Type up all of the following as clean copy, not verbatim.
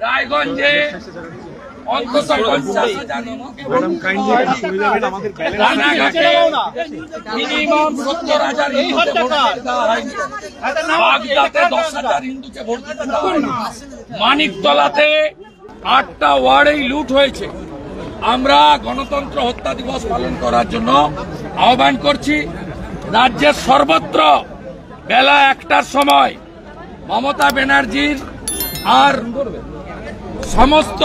রায়গঞ্জে অন্তত 50,000 রানাঘাটে মিনিমাম 70,000 হিন্দুকে ভোট দেওয়া হয়নি, বাগদাতে 10,000 হিন্দুকে ভোট দিতে দেওয়া হয়নি, মানিকতলাতে 8টা ওয়ার্ডেই লুট হয়েছে। আমরা গণতন্ত্র হত্যা দিবস পালন করার জন্য আহ্বান করছি। রাজ্যের সর্বত্র বেলা 1টার সময় মমতা ব্যানার্জির আর সমস্ত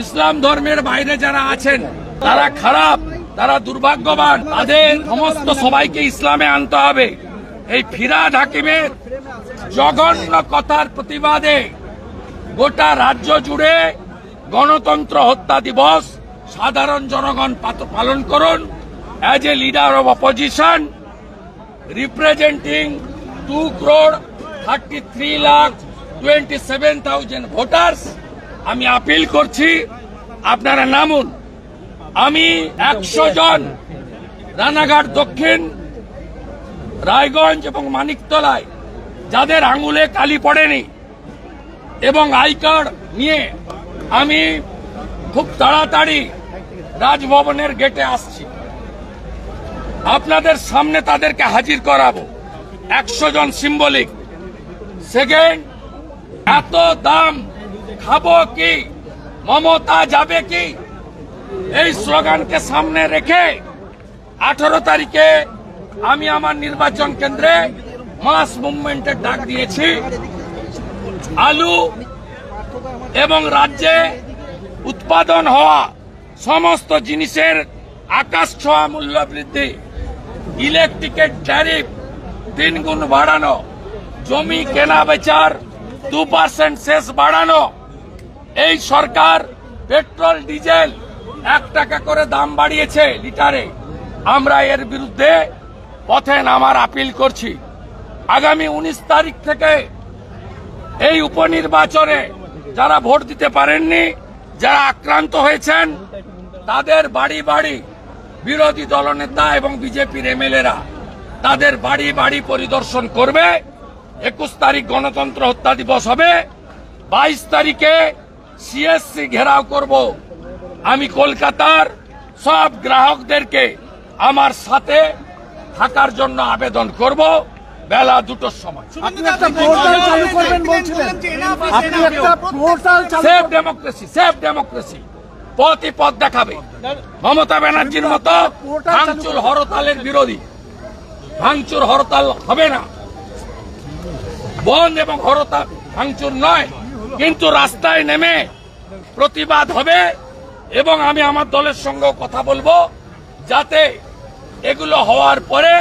ইসলাম ধর্মের বাইরে যারা আছেন তারা খারাপ, তারা দুর্ভাগ্যবান, তাদের সমস্ত সবাইকে ইসলামে আনতে হবে। এই ফিরহাদ হাকিমের জঘন্য কথার প্রতিবাদে গোটা রাজ্য জুড়ে গণতন্ত্র হত্যা দিবস সাধারণ জনগণ পালন করুন। As a leader of opposition representing 2,33,27,000 voters, আমি আপিল করছি আপনারা নামুন। আমি 100 জন রানাঘাট দক্ষিণ, রায়গঞ্জ এবং মানিকতলায় যাদের আঙুলে কালি পড়েনি এবং আই কার্ড নিয়ে আমি খুব তাড়াতাড়ি রাজভবনের গেটে আসছি, আপনাদের সামনে তাদেরকে হাজির করাবো। 100 জন সিম্বলিক। সেকেন্ড, এত দাম খাবো কি, মমতা যাবে কি, এই স্লোগানকে সামনে রেখে 18 তারিখে আমি আমার নির্বাচন কেন্দ্রে মাস মুভমেন্টের ডাক দিয়েছি। আলু এবং রাজ্যে উৎপাদন হওয়া সমস্ত জিনিসের আকাশ ছোঁয়া মূল্য বৃদ্ধি, ইলেকট্রিকের ট্যারিফ 3 গুণ বাড়ানো, জমি কেনা বেচার 2% সেস বাড়ানো, এই সরকার পেট্রোল ডিজেল 1 টাকা করে দাম বাড়িয়েছে লিটারে। আমরা এর বিরুদ্ধে পথে নামার আপিল করছি। আগামী 19 তারিখ থেকে এই উপনির্বাচনে যারা ভোট দিতে পারেননি, যারা আক্রান্ত হয়েছেন, তাদের বাড়ি বাড়ি বিরোধী দলনেতা এবং বিজেপির এমএলএরা তাদের বাড়ি বাড়ি পরিদর্শন করবে। 21 তারিখ গণতন্ত্র হত্যা দিবস হবে। 22 তারিখে সিএসসি ঘেরাও করব। আমি কলকাতার সব গ্রাহকদেরকে আমার সাথে থাকার জন্য আবেদন করব বেলা 2টোর সময়। সেফ ডেমোক্রেসি, সেফ ডেমোক্রেসি পথই পথ দেখাবে। মমতা ব্যানার্জির মতো ভাঙচুর হরতালের বিরোধী, ভাঙচুর হরতাল হবে না, বন্ধ এবং হরতাল ভাঙচুর নয়, কিন্তু রাস্তায় নেমে প্রতিবাদ হবে। এবং আমি আমার দলের সঙ্গে কথা বলবো যাতে এগুলো হওয়ার পরে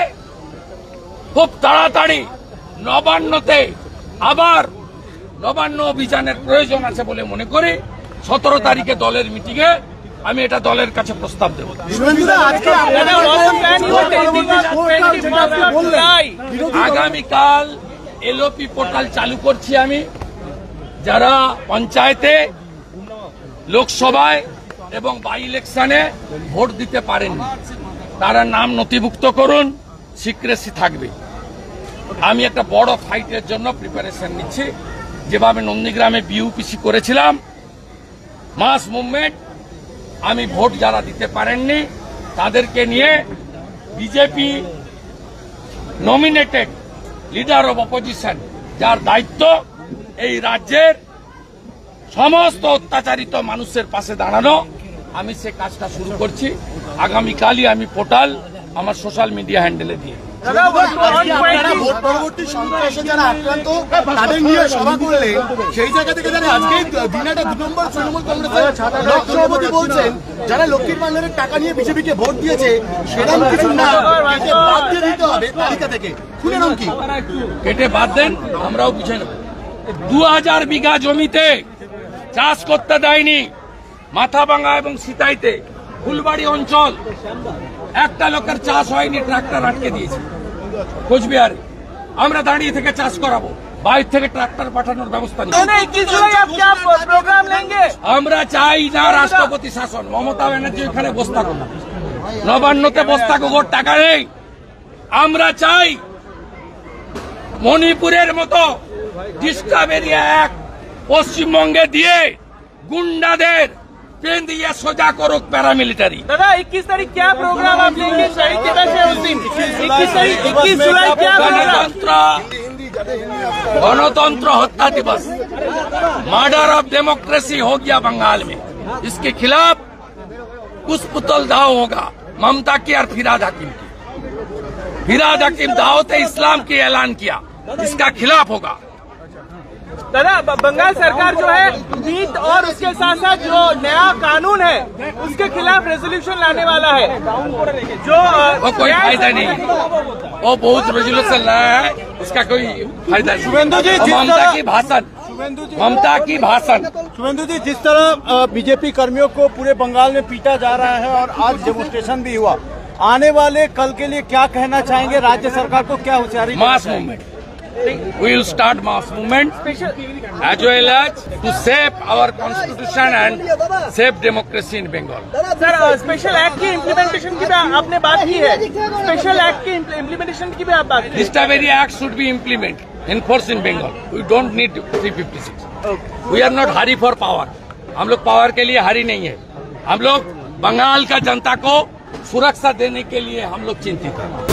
খুব তাড়াতাড়ি নবান্নতে আবার নবান্ন অভিযানের প্রয়োজন আছে বলে মনে করি। 17 তারিখে দলের মিটিংয়ে আমি এটা দলের কাছে প্রস্তাব দেব। আগামীকাল এলওপি পোর্টাল চালু করছি আমি। যারা পঞ্চায়েতে, লোকসভায় এবং বাই ইলেকশনে ভোট দিতে পারেননি তারা নাম নথিভুক্ত করুন, সিক্রেসি থাকবে। আমি একটা বড় ফাইটের জন্য প্রিপারেশন নিচ্ছি। যেভাবে নন্দীগ্রামে বিউপিসি করেছিলাম, মাস মুভমেন্ট, আমি ভোট যারা দিতে পারেননি তাদেরকে নিয়ে BJP nominated leader of opposition, যার দায়িত্ব এই রাজ্যের সমস্ত অত্যাচারিত মানুষের পাশে দাঁড়ানো, আমি সে কাজটা শুরু করছি। আগামীকালই আমি পোর্টাল আমার সোশ্যাল মিডিয়া হ্যান্ডেলে দিয়ে ভোট পরবর্তী সন্ত্রাসে যারা আক্রান্ত তাদের নিয়ে সভা করলে সেই জায়গা থেকে যারা আজকে দিনাটা 2 নম্বর তৃণমূল কংগ্রেসের ব্লক সভাপতি বলছেন যারা লক্ষ্মীর ভান্ডারের টাকা নিয়ে বিজেপিকে ভোট দিয়েছে সেরকম কিছু না, কেটে বাদ দিয়ে দিতে হবে তালিকা থেকে। খুলে নাম কি কেটে বাদ দেন, আমরাও বুঝে নেব। 2000 বিঘা জমিতে চাষ করতে দেয়নি মাথাভাঙা এবং সিতাইতে, ফুলবাড়ি অঞ্চল একটা লোকের চাষ হয়নি, ট্রাক্টর আটকে দিয়েছে কোচবিহারে। আমরা দাঁড়িয়ে থেকে চাষ করাবো, বাইরে থেকে ট্রাক্টর পাঠানোর ব্যবস্থা নেই। আমরা চাই না রাষ্ট্রপতি শাসন। মমতা ব্যানার্জি ওখানে বসে থাকুন, নবান্নতে বসে থাকুক, ওর টাকা নেই। আমরা চাই মণিপুরের মতো ডিস্টার্ব এরিয়া 1 পশ্চিমবঙ্গে দিয়ে গুন্ডাদের পেন দিয়ে সোজা করুক প্যারামিলিটারি। दादा 21 तारीख क्या प्रोग्राम आप लेंगे शहीद दिवस है उस दिन? 21 जुलाई क्या प्रोग्राम? गणतंत्र हत्या दिवस, मर्डर ऑफ डेमोक्रेसी हो गया बंगाल में। इसके खिलाफ कुछ पुतल दाव होगा, ममता की और फिराद हकीम की। फिराद हकीम दावत इस्लाम की ऐलान किया, इसका खिलाफ होगा। दादा बंगाल सरकार जो है नीट और उसके साथ साथ जो नया कानून है उसके खिलाफ रेजोल्यूशन लाने वाला है, जो वो कोई फायदा नहीं, वो बहुत रेजोल्यूशन लाया है, उसका कोई फायदा नहीं। शुभेंदु जी, ममता की भाषण, ममता की भाषण। शुभेंदु जी, जिस तरह बीजेपी कर्मियों को पूरे बंगाल में पीटा जा रहा है और आज डेमोन्स्ट्रेशन भी हुआ, आने वाले कल के लिए क्या कहना चाहेंगे? राज्य सरकार को क्या होशियारी? Mass movement, we will start mass movement as well as to save our constitution and save democracy in Bengal. Sir special act की इम्प्लीमेंटेशन की भी आपने बात की है, स्पेशल एक्ट की इम्प्लीमेंटेशन की भी आप बात की है। This very act should be implemented, enforced in Bengal. We don't need 356. We are not hurry for power. हम लोग पावर के लिए हरी नहीं है, हम लोग बंगाल का जनता को सुरक्षा देने के लिए हम लोग चिंतित हैं।